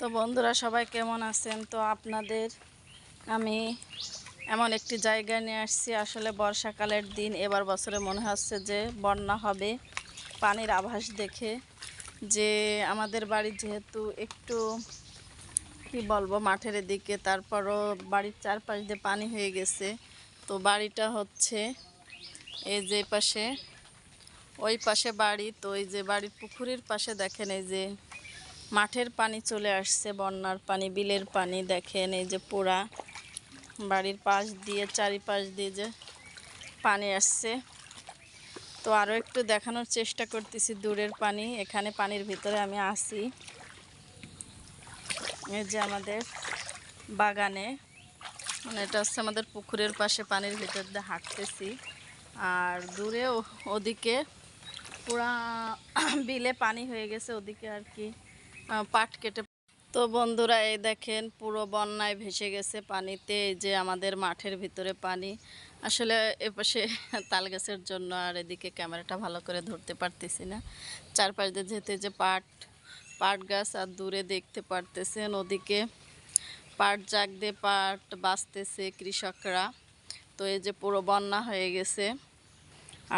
তো বন্ধুরা সবাই কেমন আছেন? তো আপনাদের আমি এমন একটি জায়গায় নিয়ে আসছি। আসলে বর্ষাকালের দিন, এবার বছরে মনে হচ্ছে যে বন্যা হবে পানির আভাস দেখে। যে আমাদের বাড়ি যেহেতু একটু কি বলবো মাঠের দিকে, তারপরও বাড়ির চারপাশ দিয়ে পানি হয়ে গেছে। তো বাড়িটা হচ্ছে এই যে পাশে, ওই পাশে বাড়ি। তো এই যে বাড়ির পুকুরের পাশে দেখেন এই যে মাঠের পানি চলে আসছে, বন্যার পানি, বিলের পানি। দেখেন এই যে পুরা বাড়ির পাশ দিয়ে, চারিপাশ দিয়ে যে পানি আসছে। তো আরও একটু দেখানোর চেষ্টা করতেছি দূরের পানি। এখানে পানির ভিতরে আমি আসি, এই যে আমাদের বাগানে, মানে এটা হচ্ছে আমাদের পুকুরের পাশে, পানির ভিতর দিয়ে হাঁটতেছি। আর দূরে ওদিকে পুরা বিলে পানি হয়ে গেছে, ওদিকে আর কি পাট কেটে। তো বন্ধুরা এই দেখেন পুরো বন্যায় ভেসে গেছে পানিতে। এই যে আমাদের মাঠের ভিতরে পানি। আসলে এপাশে তাল গাছের জন্য আর এদিকে ক্যামেরাটা ভালো করে ধরতে পারতেছি না। চারপাশ দিয়ে যেতে যে পাট গাছ, আর দূরে দেখতে পারতেছেন ওদিকে পাট জাগ দিয়ে পাট বাঁচতেছে কৃষকরা। তো এই যে পুরো বন্যা হয়ে গেছে।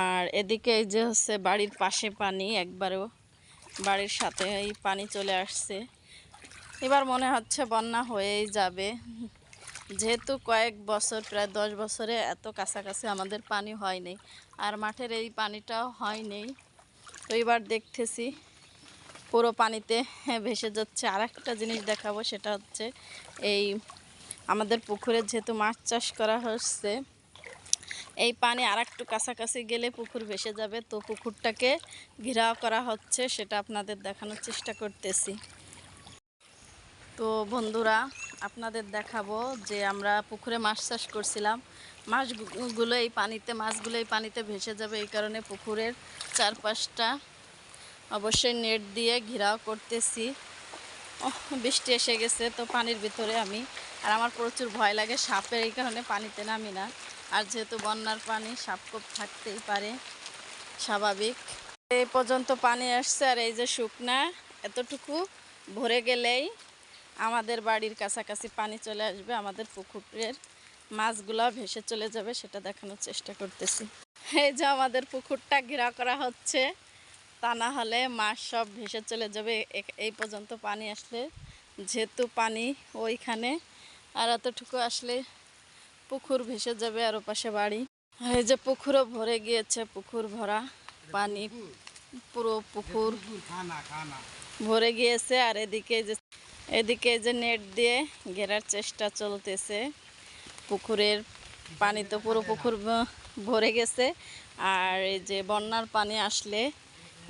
আর এদিকে এই যে হচ্ছে বাড়ির পাশে পানি, একবারেও বাড়ির সাথে এই পানি চলে আসছে। এবার মনে হচ্ছে বন্যা হয়েই যাবে, যেহেতু কয়েক বছর, প্রায় 10 বছরে এত কাছাকাছি আমাদের পানি হয়নি, আর মাঠের এই পানিটাও হয়নি। তো এবার দেখতেছি পুরো পানিতে ভেসে যাচ্ছে। আর একটা জিনিস দেখাবো, সেটা হচ্ছে এই আমাদের পুকুরে যেহেতু মাছ চাষ করা হচ্ছে, এই পানি আর একটু কাছাকাছি গেলে পুকুর ভেসে যাবে। তো পুকুরটাকে ঘেরাও করা হচ্ছে, সেটা আপনাদের দেখানোর চেষ্টা করতেছি। তো বন্ধুরা আপনাদের দেখাবো যে আমরা পুকুরে মাছ চাষ করছিলাম, মাছগুলো এই পানিতে ভেসে যাবে। এই কারণে পুকুরের চারপাশটা অবশ্যই নেট দিয়ে ঘেরাও করতেছি। বৃষ্টি এসে গেছে, তো পানির ভিতরে আমি, আর আমার প্রচুর ভয় লাগে সাপের, এই কারণে পানিতে নামি না। আর যেহেতু বন্যার পানি, সাপ কোপ থাকতেই পারে, স্বাভাবিক। এই পর্যন্ত পানি আসছে, আর এই যে শুকনা এতটুকু ভরে গেলেই আমাদের বাড়ির কাছাকাছি পানি চলে আসবে, আমাদের পুকুরের মাছগুলো ভেসে চলে যাবে, সেটা দেখানোর চেষ্টা করতেছি। এই যে আমাদের পুকুরটা ঘেরাও করা হচ্ছে, তা না হলে মাছ সব ভেসে চলে যাবে। এই পর্যন্ত পানি আসলে, যেহেতু পানি ওইখানে, আর এতটুকু আসলে পুকুর ভেসে যাবে, আর ওপাশে বাড়ি। এই যে পুকুরও ভরে গিয়েছে, পুকুর ভরা পানি, পুরো পুকুর ভরে গিয়েছে। আর এদিকে যে নেট দিয়ে ঘেরার চেষ্টা চলতেছে। পুকুরের পানি তো পুরো পুকুর ভরে গেছে। আর এই যে বন্যার পানি আসলে,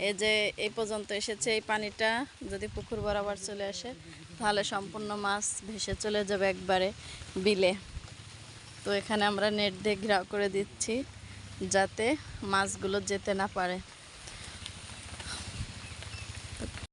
এই যে এই পর্যন্ত এসেছে, এই পানিটা যদি পুকুর বরাবর চলে আসে, তাহলে সম্পূর্ণ মাছ ভেসে চলে যাবে একবারে বিলে। তো এখানে আমরা নেট দিয়ে ঘেরাও করে দিচ্ছি, যাতে মাছগুলো যেতে না পারে।